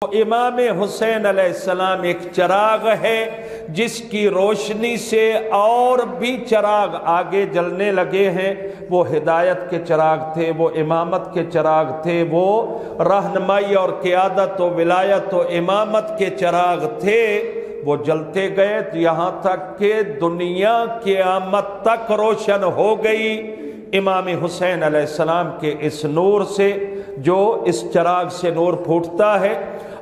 امام حسین علیہ السلام ایک چراغ ہے جس کی روشنی سے اور بھی چراغ آگے جلنے لگے ہیں۔ وہ ہدایت کے چراغ تھے، وہ امامت کے چراغ تھے، وہ رہنمائی اور قیادت و ولایت و امامت کے چراغ تھے۔ وہ جلتے گئے یہاں تک کہ دنیا قیامت تک روشن ہو گئی امام حسین علیہ السلام کے اس نور سے، جو اس چراغ سے نور پھوٹتا ہے،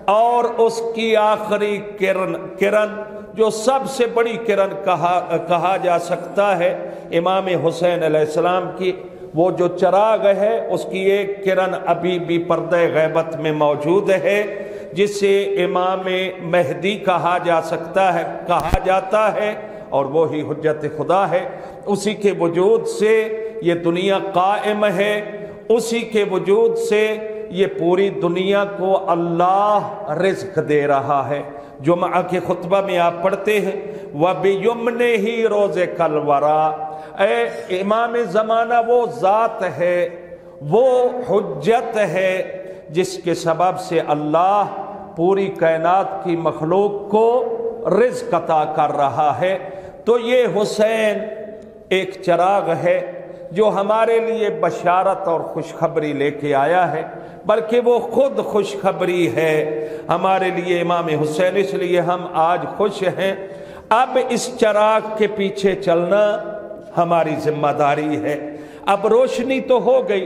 اور اس کی آخری کرن جو سب سے بڑی کرن کہا جا سکتا ہے امام حسین علیہ السلام کی، وہ جو چراغ ہے اس کی ایک کرن ابھی بھی پردہ غیبت میں موجود ہے، جسے امام مہدی کہا جاتا ہے، اور وہی حجت خدا ہے۔ اسی کے وجود سے یہ دنیا قائم ہے، اسی کے وجود سے یہ پوری دنیا کو اللہ رزق دے رہا ہے۔ جمعہ کے خطبہ میں آپ پڑھتے ہیں وَبِيُمْنِهِ رُزِقَ الْوَرَىٰ، اے امام زمانہ وہ ذات ہے، وہ حجت ہے جس کے سبب سے اللہ پوری کائنات کی مخلوق کو رزق عطا کر رہا ہے۔ تو یہ حسین ایک چراغ ہے جو ہمارے لیے بشارت اور خوشخبری لے کے آیا ہے، بلکہ وہ خود خوشخبری ہے ہمارے لیے امام حسین، اس لیے ہم آج خوش ہیں۔ اب اس چراغ کے پیچھے چلنا ہماری ذمہ داری ہے۔ اب روشنی تو ہو گئی،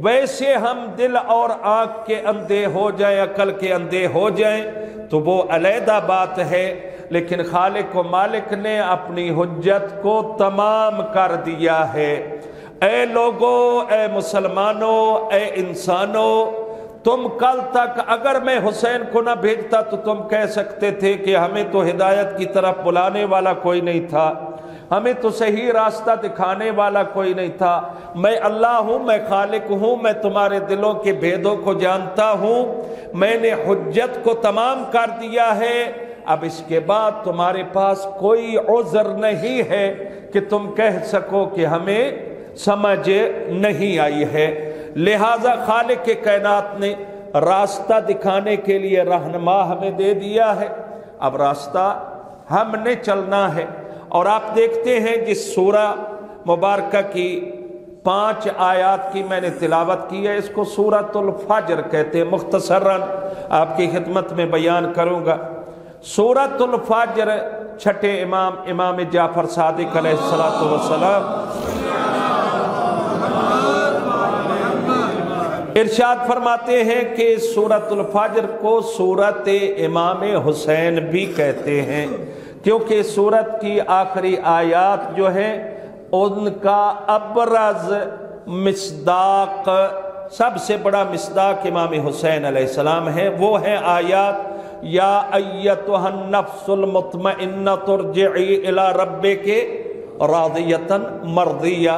ویسے ہم دل اور آنکھ کے اندھے ہو جائیں، عقل کے اندھے ہو جائیں تو وہ علیحدہ بات ہے، لیکن خالق و مالک نے اپنی حجت کو تمام کر دیا ہے۔ اے لوگو، اے مسلمانوں، اے انسانوں، تم کل تک اگر میں حسین کو نہ بھیجتا تو تم کہہ سکتے تھے کہ ہمیں تو ہدایت کی طرف بلانے والا کوئی نہیں تھا، ہمیں تو صحیح راستہ دکھانے والا کوئی نہیں تھا۔ میں اللہ ہوں، میں خالق ہوں، میں تمہارے دلوں کے بھیدوں کو جانتا ہوں، میں نے حجت کو تمام کر دیا ہے، اب اس کے بعد تمہارے پاس کوئی عذر نہیں ہے کہ تم کہہ سکو کہ ہمیں سمجھ نہیں آئی ہے۔ لہذا خالق کے کائنات نے راستہ دکھانے کے لیے رہنما ہمیں دے دیا ہے، اب راستہ ہم نے چلنا ہے۔ اور آپ دیکھتے ہیں جس سورہ مبارکہ کی 5 آیات کی میں نے تلاوت کی ہے، اس کو سورۃ الفجر کہتے ہیں۔ مختصراً آپ کی خدمت میں بیان کروں گا۔ سورۃ الفجر چھٹے امام جعفر صادق علیہ السلام ارشاد فرماتے ہیں کہ سورۃ الفجر کو سورۃ امام حسین بھی کہتے ہیں، کیونکہ سورت کی آخری آیات جو ہیں ان کا ابرز مصداق، سب سے بڑا مصداق امام حسین علیہ السلام ہے۔ وہ ہیں آیات یا ایتھا النفس المطمئنہ ارجعی الی ربک راضیۃ مرضیہ۔